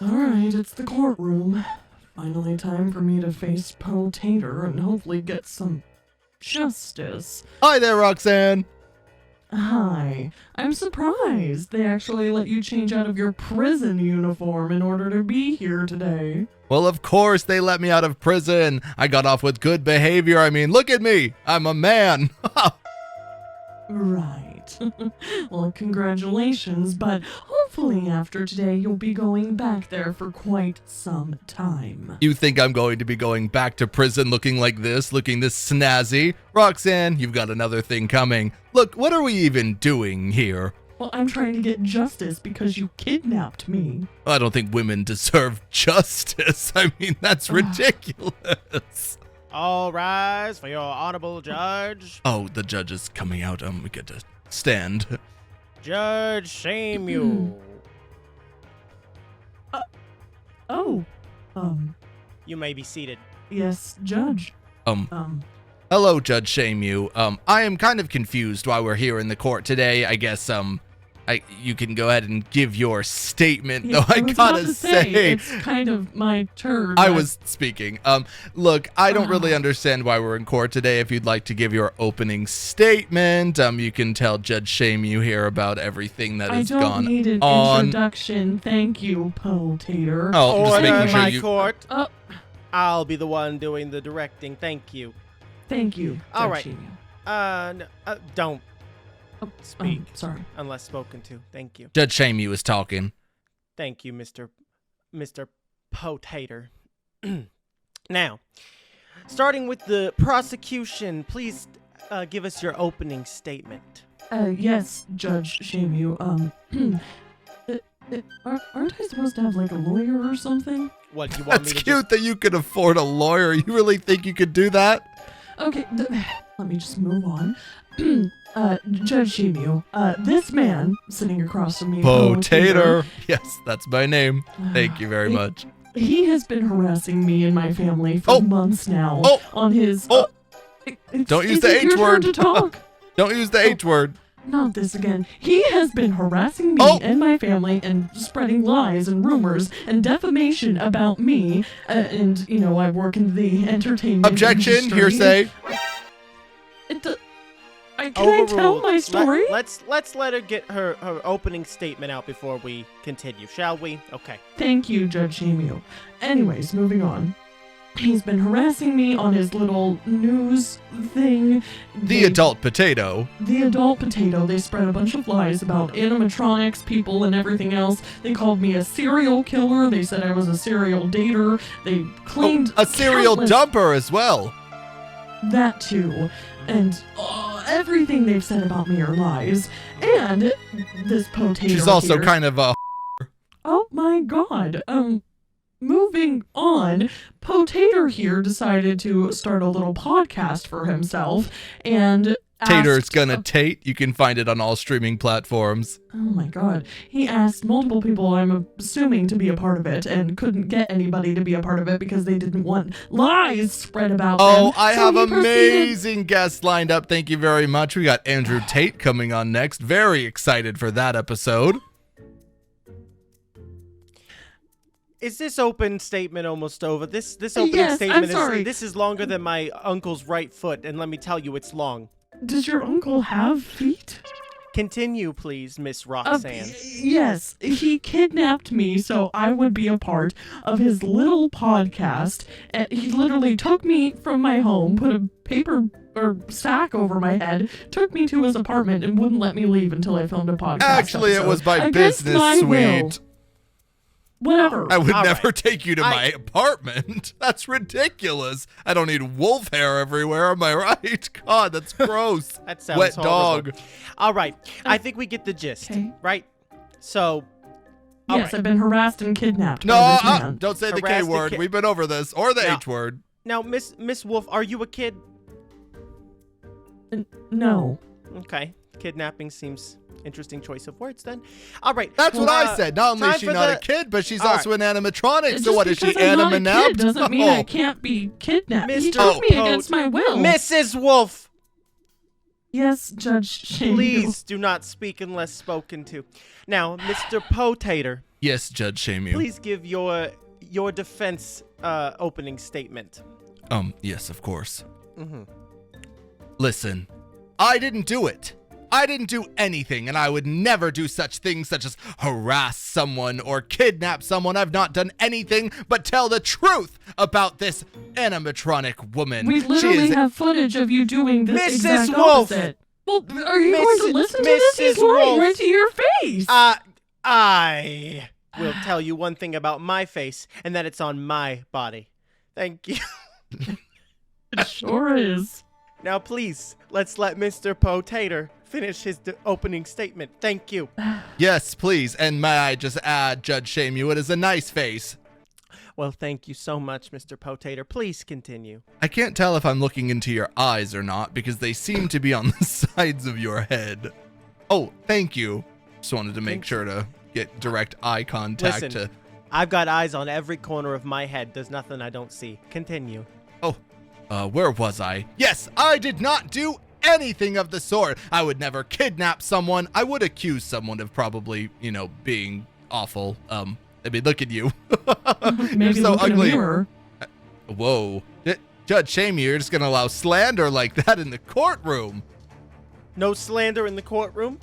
Alright, it's the courtroom. Finally time for me to face Poe Tater and hopefully get some justice. Hi there, Roxanne. Hi. I'm surprised they actually let you change out of your prison uniform in order to be here today. Well, of course they let me out of prison. I got off with good behavior. I mean, look at me. I'm a man. Right. Well, congratulations, but hopefully after today you'll be going back there for quite some time. You think I'm going to be going back to prison looking like this, looking this snazzy? Roxanne, you've got another thing coming. Look, what are we even doing here? Well, I'm trying to get justice because you kidnapped me. I don't think women deserve justice. I mean, that's ridiculous. All rise for your honorable judge. Oh, the judge is coming out. We get to stand. Judge Samuel. You may be seated. Yes, Judge. Hello, Judge Shamu. I am kind of confused why we're here in the court today. I guess, you can go ahead and give your statement, though I gotta say, it's kind of my turn. I was speaking. Look, I don't really understand why we're in court today. If you'd like to give your opening statement, you can tell Judge Shamu here about everything that has gone on. I don't need an introduction. Thank you, Poe Tater. Oh, just Order making sure my you... court. I'll be the one doing the directing. Thank you. Thank you, Judge All right. Shamu. Don't speak Sorry. unless spoken to. Thank you. Judge Shamu is talking. Thank you, Mr. Poe Tater. Now, starting with the prosecution, please give us your opening statement. Yes, Judge Shamu. Aren't I supposed to have like a lawyer or something? What, you want That's me to cute that you could afford a lawyer. You really think you could do that? Okay, let me just move on. Judge Shamu, this man sitting across from me, Poe Tater. Yes, that's my name. Thank you very much. He has been harassing me and my family for months now on his... Don't use the H word. To talk. Don't use the H word. Not this again. He has been harassing me and my family and spreading lies and rumors and defamation about me. And, you know, I work in the entertainment Objection, industry. hearsay. Can I tell my story? Let's let her get her opening statement out before we continue, shall we? Okay. Thank you, Judge Shamu. Anyways, moving on. He's been harassing me on his little news thing. The adult potato. The adult potato. They spread a bunch of lies about animatronics, people, and everything else. They called me a serial killer. They said I was a serial dater. They claimed a serial dumper as well. That too. And everything they've said about me are lies. And this Poe Tater She's also here, kind of a... Oh my god. Moving on, Poe Tater here decided to start a little podcast for himself and Tater's Gonna Tate. You can find it on all streaming platforms. Oh my god. He asked multiple people, I'm assuming, to be a part of it and couldn't get anybody to be a part of it because they didn't want lies spread about them. Oh, I have amazing guests lined up. Thank you very much. We got Andrew Tate coming on next. Very excited for that episode. Is this open statement almost over? This opening statement this is longer than my uncle's right foot, and let me tell you, it's long. Does your uncle have feet? Continue, please, Miss Roxanne. Yes, he kidnapped me so I would be a part of his little podcast. He literally took me from my home, put a paper or sack over my head, took me to his apartment, and wouldn't let me leave until I filmed a podcast. Actually, it was my business suite. Whatever. I would never take you to my apartment. That's ridiculous. I don't need wolf hair everywhere, am I right? God, that's gross. That sounds wet horrible. dog. All right. I think we get the gist, right? So, yes, I've been harassed and kidnapped. No, don't say the K word. We've been over this. Or the H word. Now, Miss Wolf, are you a kid? No. Okay. Kidnapping seems interesting choice of words then. All right. That's what I said. Not only is she not a kid, but she's also an animatronic. So what is she, animanapped? Doesn't mean I can't be kidnapped. He took me against my will. Mrs. Wolf. Yes, Judge Shamu. Please do not speak unless spoken to. Now, Mr. Poe Tater. Yes, Judge Shamu. Please give your defense opening statement. Yes, of course. Mm-hmm. Listen, I didn't do it. I didn't do anything, and I would never do such things such as harass someone or kidnap someone. I've not done anything but tell the truth about this animatronic woman. We literally have footage of you doing this Mrs. exact Wolf! opposite. Well, are you going to listen to this? He's Mrs. lying Wolf. right to your face. I will tell you one thing about my face, and that it's on my body. Thank you. It sure is. Now, please, let's let Mr. Poe Tater finish his opening statement. Thank you. Yes, please. And may I just add, Judge Shamu, it is a nice face. Well, thank you so much, Mr. Poe Tater. Please continue. I can't tell if I'm looking into your eyes or not because they seem to be on the sides of your head. Oh, thank you. Just wanted to make sure to get direct eye contact. Listen, I've got eyes on every corner of my head. There's nothing I don't see. Continue. Where was I? Yes, I did not do anything of the sort. I would never kidnap someone. I would accuse someone of probably, being awful. I mean, look at you. You're so ugly. Whoa. Judge Shamu, you're just going to allow slander like that in the courtroom. No slander in the courtroom.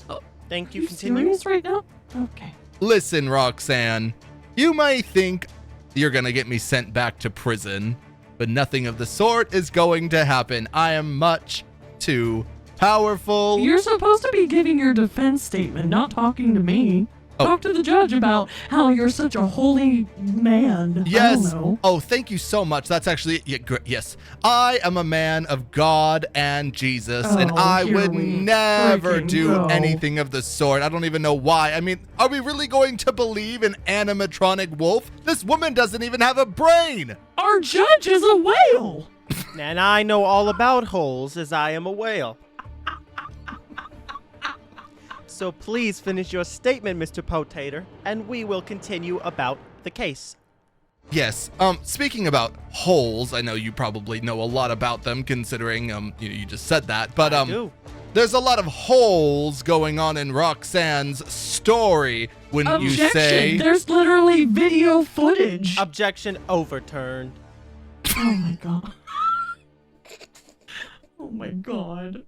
Thank you. You Continue. serious right now? Okay. Listen, Roxanne, you may think you're going to get me sent back to prison, but nothing of the sort is going to happen. I am much too powerful. You're supposed to be giving your defense statement, not talking to me. Oh. Talk to the judge about how you're such a holy man. Yes. I don't know. Oh, thank you so much. That's actually yes. I am a man of God and Jesus, and I would never do anything of the sort. I don't even know why. I mean, are we really going to believe an animatronic wolf? This woman doesn't even have a brain. Our judge is a whale. And I know all about holes, as I am a whale. So please finish your statement, Mr. Poe Tater, and we will continue about the case. Yes. Speaking about holes, I know you probably know a lot about them, considering you just said that. But I do. there's a lot of holes going on in Roxanne's story. Wouldn't you say? There's literally video footage. Objection overturned. Oh my god. Oh my god.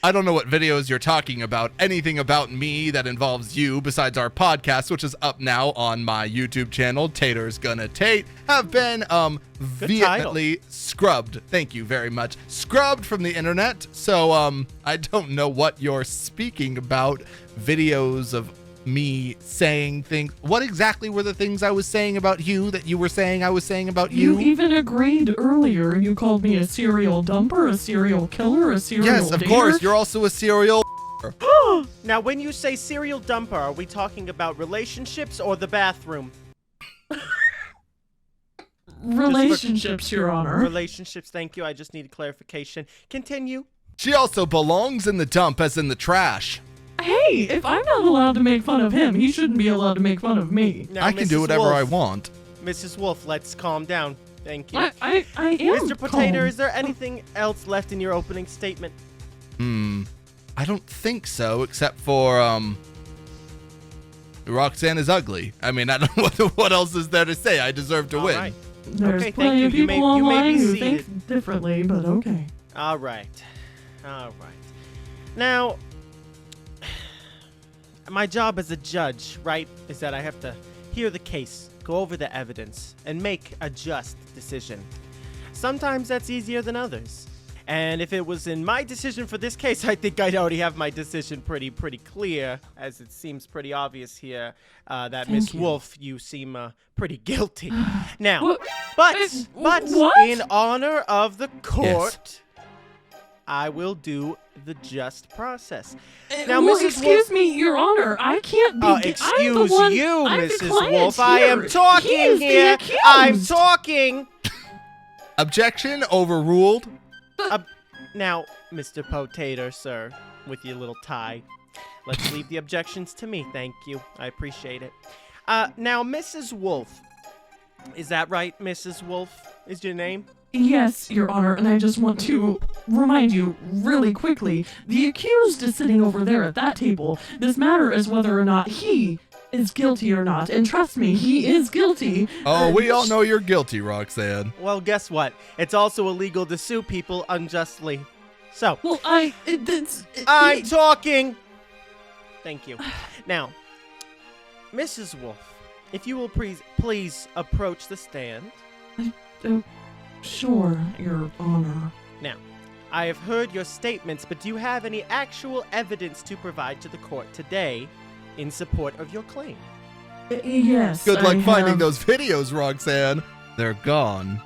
I don't know what videos you're talking about. Anything about me that involves you besides our podcast, which is up now on my YouTube channel, Tater's Gonna Tate, have been vehemently scrubbed. Thank you very much. Scrubbed from the internet. So I don't know what you're speaking about. Videos of me saying things. What exactly were the things I was saying about you that you were saying I was saying about you? You even agreed earlier. You called me a serial dumper, a serial killer, a serial Yes, of dater. course. You're also a serial. Now, when you say serial dumper, are we talking about relationships or the bathroom? Relationships, Your Honor. Relationships, thank you. I just need clarification. Continue. She also belongs in the dump as in the trash. Hey, if I'm not allowed to make fun of him, he shouldn't be allowed to make fun of me. Now, I can Mrs. do whatever Wolf, I want. Mrs. Wolf, let's calm down. Thank you. I am Mr. Potato, calm. is there anything else left in your opening statement? I don't think so, except for, Roxanne is ugly. I mean, I don't know what else is there to say. I deserve to All win. right. There's Okay, plenty thank of you. people You may online be who seated. think differently, but okay. All right. Now, my job as a judge, right, is that I have to hear the case, go over the evidence, and make a just decision. Sometimes that's easier than others. And if it was in my decision for this case, I think I'd already have my decision pretty clear, as it seems pretty obvious here that Miss Wolf, you seem pretty guilty. Now, but what? in honor of the court, I will do the just process. Now, well, Mrs. excuse me, Your Honor, I can't be. Excuse you, I'm the Mrs. client Wolf. I am here. talking He is the here. accused. I'm talking. Objection overruled. Now, Mr. Poe Tater, sir, with your little tie, let's leave the objections to me. Thank you. I appreciate it. Now, Mrs. Wolf. Is that right, Mrs. Wolf? Is your name? Yes, Your Honor, and I just want to remind you really quickly, the accused is sitting over there at that table. This matter is whether or not he is guilty or not, and trust me, he is guilty. Oh, we all know you're guilty, Roxanne. Well, guess what? It's also illegal to sue people unjustly. So, Well, I'm talking! Thank you. Now, Mrs. Wolf, if you will please approach the stand. Sure, Your Honor. Now, I have heard your statements, but do you have any actual evidence to provide to the court today in support of your claim? Yes. Good luck I finding have, those videos, Roxanne. They're gone.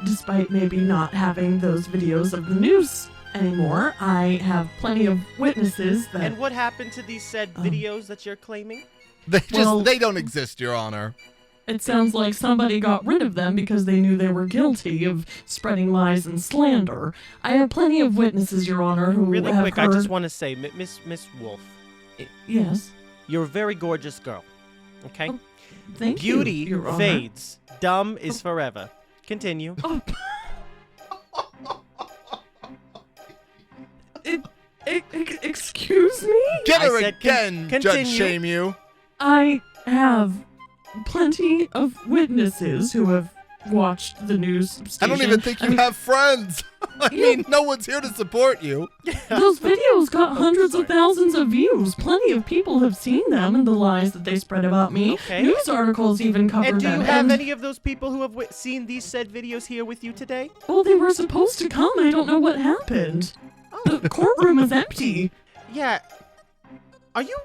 Despite maybe not having those videos of the news anymore, I have plenty of witnesses that... And what happened to these said videos that you're claiming? They don't exist, Your Honor. It sounds like somebody got rid of them because they knew they were guilty of spreading lies and slander. I have plenty of witnesses, Your Honor, who Really have quick, heard... I just want to say, Miss Wolf, Yes. you're a very gorgeous girl. Okay? Oh, Thank Beauty you, Your Honor. fades. Dumb is forever. Continue. Oh. Excuse me? Get her I said again, Judge continue. Shame you. I have plenty of witnesses who have watched the news station. I don't even think you have friends. I mean, no one's here to support you. Those videos got hundreds of thousands of views. Plenty of people have seen them and the lies that they spread about me. Okay. News articles even covered And do them. you have any of those people who have seen these said videos here with you today? Well, they were supposed to come. I don't know what happened. The courtroom is empty. Yeah. Are you...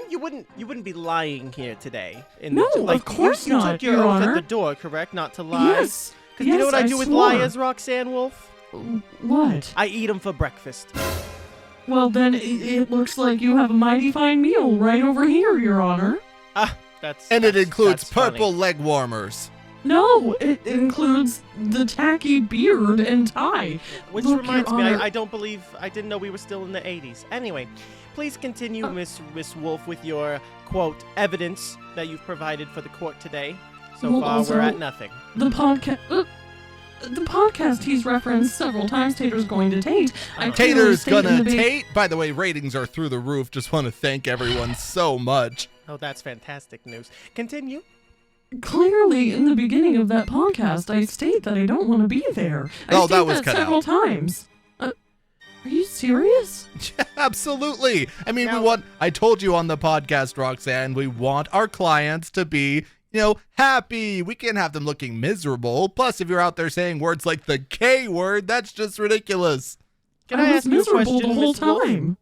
You wouldn't be lying here today. No, of course you not, took your Your oath Honor. at the door, correct? Not to lie? Yes. Because you know what I do with swore. liars, Roxanne Wolf? What? I eat them for breakfast. Well, then it looks like you have a mighty fine meal right over here, Your Honor. That's... And it includes that's funny. purple leg warmers. No, it includes the tacky beard and tie. Which Look, reminds Your me, Honor. I don't believe... I didn't know we were still in the 80s. Anyway, please continue, Miss Wolf, with your, quote, evidence that you've provided for the court today. So Well, far, also, we're at nothing. The podcast he's referenced several times, Tater's going to Tate. I clearly Tater's state in gonna the big- Tate. By the way, ratings are through the roof. Just want to thank everyone so much. Oh, that's fantastic news. Continue. Clearly, in the beginning of that podcast, I state that I don't want to be there. I that state was that cut several out. times. Are you serious? Absolutely. I mean, Now- I told you on the podcast, Roxanne, we want our clients to be, happy. We can't have them looking miserable. Plus, if you're out there saying words like the K word, that's just ridiculous. Can I was ask you a miserable question, the whole Miss Wolf? time.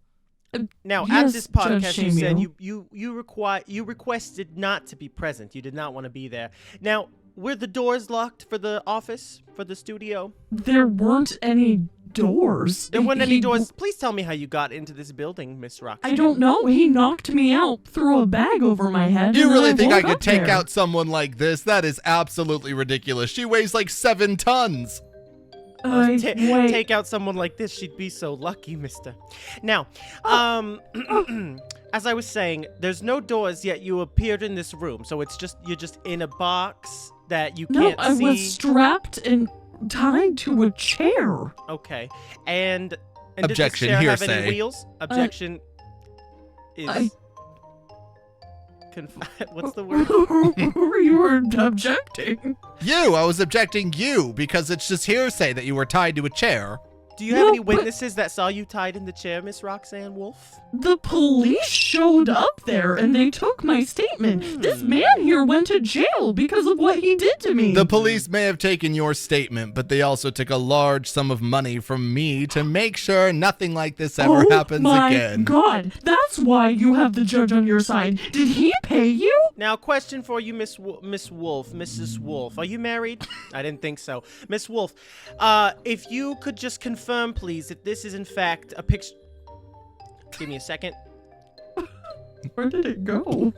Now, Yes, at this podcast, Judge you said Shamiel. you requested not to be present. You did not want to be there. Now, were the doors locked for the office, for the studio? There weren't any doors. There weren't any He- doors. Please tell me how you got into this building, Miss Roxanne. I don't know. He knocked me out, threw a bag over my head. You and really then think I woke could up take there. out someone like this? That is absolutely ridiculous. She weighs like 7 tons. Wait. Take out someone like this, she'd be so lucky, mister. Now, as I was saying, there's no doors, yet you appeared in this room. So you're just in a box that you No, can't I see. was strapped and tied to a chair. Okay. And Objection, did this chair have hearsay. any wheels? Objection is... What's the word? You were objecting. I was objecting you because it's just hearsay that you were tied to a chair. Do you have No, any but- witnesses that saw you tied in the chair, Miss Roxanne Wolf? The police showed up there and they took my statement. This man here went to jail because of what he did to me. The police may have taken your statement, but they also took a large sum of money from me to make sure nothing like this ever happens again. Oh my God, that's why you have the judge on your side. Did he pay you? Now, question for you, Mrs. Wolf. Are you married? I didn't think so. Miss Wolf, if you could just confirm, please, if this is in fact a picture... Give me a second. Where did it go?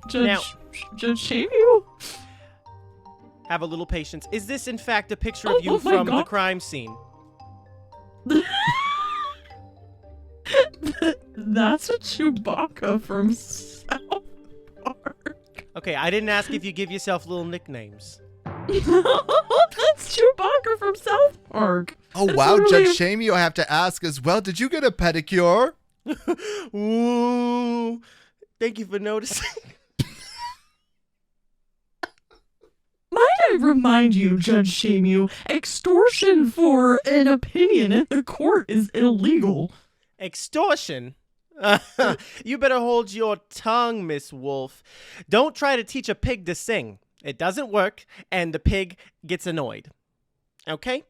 Judge, Now- Judge Shamiel? Have a little patience. Is this in fact a picture Oh, of you oh my from the God. crime scene? That's a Chewbacca from South Park. Okay, I didn't ask if you give yourself little nicknames. That's Chewbacca from South Park. Oh, That's wow, literally- Judge Shamey, I have to ask as well. Did you get a pedicure? Ooh. Thank you for noticing. Might I remind you, Judge Shamu, extortion for an opinion in the court is illegal. Extortion? You better hold your tongue, Miss Wolf. Don't try to teach a pig to sing. It doesn't work, and the pig gets annoyed. Okay?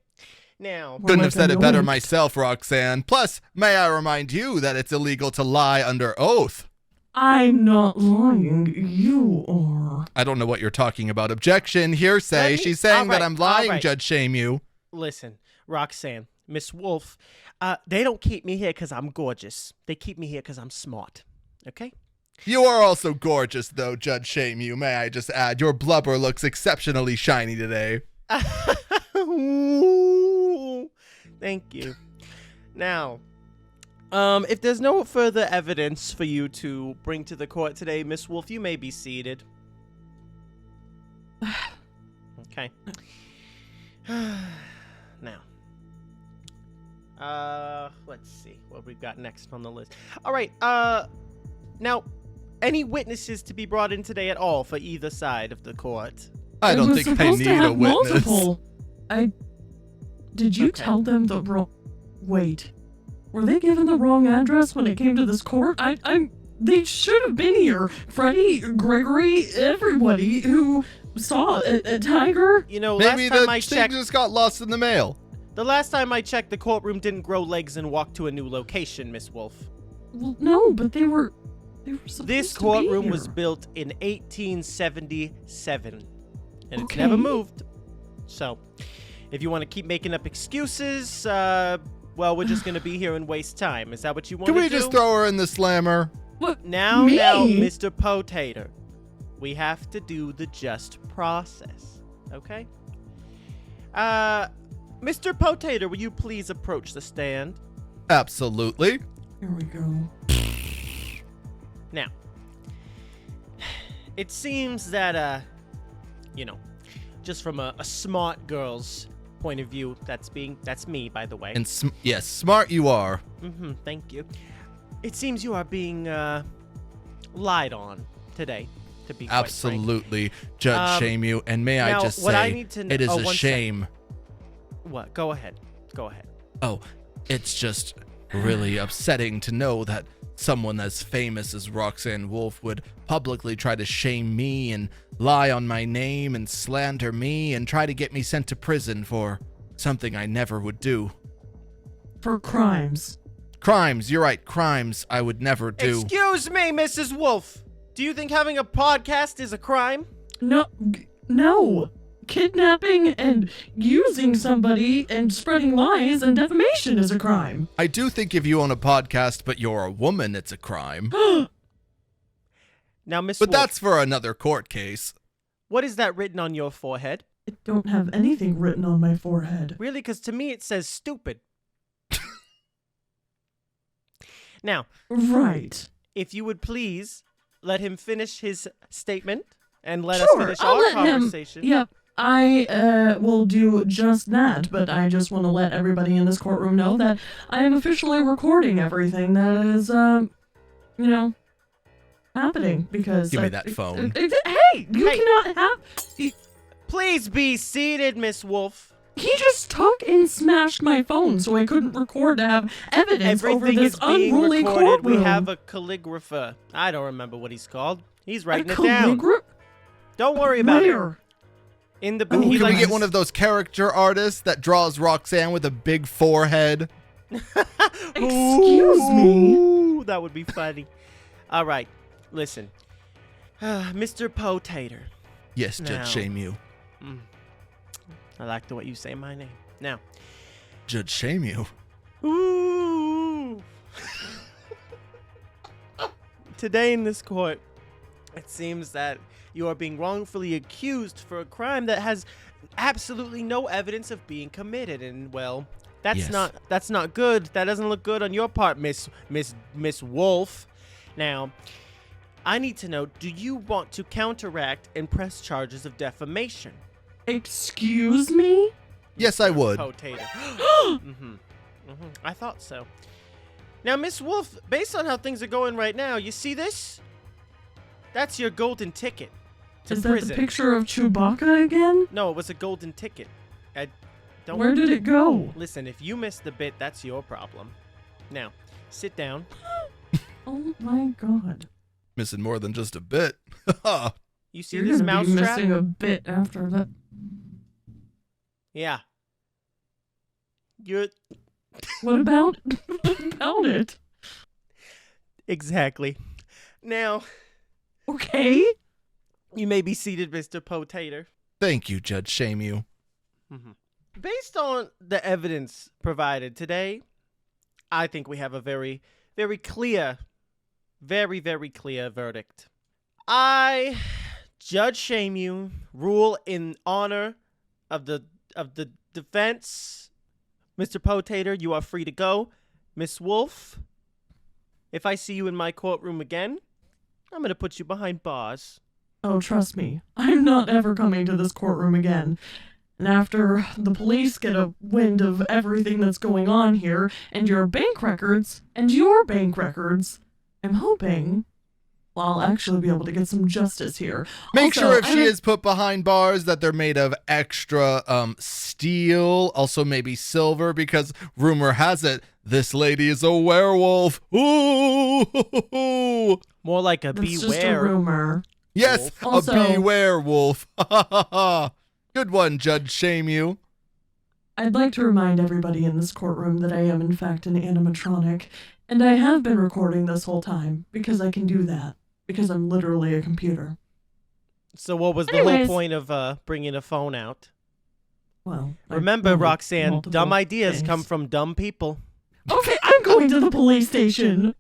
Now... Couldn't have said it better annoyed. myself, Roxanne. Plus, may I remind you that it's illegal to lie under oath. I'm not lying. You are. I don't know what you're talking about. Objection, hearsay. She's saying that I'm lying, all right. Judge Shamu. Listen, Roxanne, Miss Wolf, they don't keep me here because I'm gorgeous. They keep me here because I'm smart. Okay? You are also gorgeous, though, Judge Shamu. May I just add, your blubber looks exceptionally shiny today. Ooh, thank you. Now, if there's no further evidence for you to bring to the court today, Miss Wolf, you may be seated. Okay. Now, let's see what we've got next on the list. All right. Now, any witnesses to be brought in today at all for either side of the court? I don't was think they supposed to need a have witness. multiple. Did you Okay. tell them the wrong? Wait, were they given the wrong address when it came to this court? They should have been here. Freddie, Gregory, everybody who saw a tiger. You know, Maybe last time the I thing checked, just got lost in the mail. the courtroom didn't grow legs and walk to a new location, Miss Wolf. Well, no, but they were supposed This to courtroom be was here. built in 1877, and it's Okay. never moved. So, if you want to keep making up excuses, well, we're just going to be here and waste time. Is that what you want Can to we do? just throw her in the slammer? What? Now, Me? Mr. Poe Tater, we have to do the just process, okay? Mr. Poe Tater, will you please approach the stand? Absolutely. Here we go. Now, it seems that, just from a smart girl's point of view, that's me, by the way. And yes, smart you are. Thank you. It seems you are being, lied on today, to be quite frank. Absolutely, Judge Shamu. And may I now, just what say, I need to it is oh, a one shame. What? Go ahead. Oh, it's just really upsetting to know that someone as famous as Roxanne Wolf would publicly try to shame me and lie on my name and slander me and try to get me sent to prison for something I never would do. For crimes. Crimes, you're right, crimes I would never do. Excuse me, Mrs. Wolf. Do you think having a podcast is a crime? No. Kidnapping and using somebody and spreading lies and defamation is a crime. I do think if you own a podcast but you're a woman, it's a crime. Now, Miss But Wolf, that's for another court case. what is that written on your forehead? I don't have anything written on my forehead. Really? Because to me it says stupid. Now, Right. if you would please let him finish his statement and let Sure, us finish I'll our let conversation. him. Yep. I will do just that, but I just want to let everybody in this courtroom know that I am officially recording everything that is, happening because. Give me that phone. Hey, you Hey. cannot have. Please be seated, Miss Wolf. He just took and smashed my phone so I couldn't record to have evidence over Everything this is being unruly recorded. courtroom. We have a calligrapher. I don't remember what he's called. He's writing A it down. Don't worry about Where? it. In the Oh, he Can we likes- get one of those character artists that draws Roxanne with a big forehead? Excuse me. Ooh, that would be funny. All right, listen, Mr. Poe Tater. Yes, Judge Now. Shamu. I like the way you say my name. Now, Judge Shamu. ooh. Today in this court, it seems that you are being wrongfully accused for a crime that has absolutely no evidence of being committed, and well, that's Yes. not good. That doesn't look good on your part, Miss Wolf. Now, I need to know: do you want to counteract and press charges of defamation? Excuse me? Yes, I would. Poe Tater. I thought so. Now, Miss Wolf, based on how things are going right now, you see this? That's your golden ticket to Is prison. that the picture of Chewbacca again? No, it was a golden ticket. Don't Where did it go? Listen, if you missed the bit, that's your problem. Now, sit down. Oh my god. Missing more than just a bit. You see You're this gonna be mousetrap? missing a bit after that. Yeah. You're What about it? exactly. Now, Okay. you may be seated, Mr. Poe Tater. Thank you, Judge Shamu. Based on the evidence provided today, I think we have a very, very clear, very clear verdict. I, Judge Shamu, rule in honor of the defense. Mr. Poe Tater, you are free to go. Miss Wolf, if I see you in my courtroom again, I'm going to put you behind bars. Oh, trust me. I'm not ever coming to this courtroom again. And after the police get a wind of everything that's going on here, and your bank records, I'm hoping I'll actually be able to get some justice here. Make Also, sure if I she don't- is put behind bars that they're made of extra steel, also maybe silver, because rumor has it this lady is a werewolf. Ooh! More like a That's just a beware. rumor. Yes, Also- a werewolf. Good one, Judge Shamu. I'd like to remind everybody in this courtroom that I am in fact an animatronic, and I have been recording this whole time because I can do that, because I'm literally a computer. So what was the whole Anyways. point of bringing a phone out? Well, I Remember, wanted Roxanne, multiple dumb ideas things. come from dumb people. Okay, I'm going to the police station.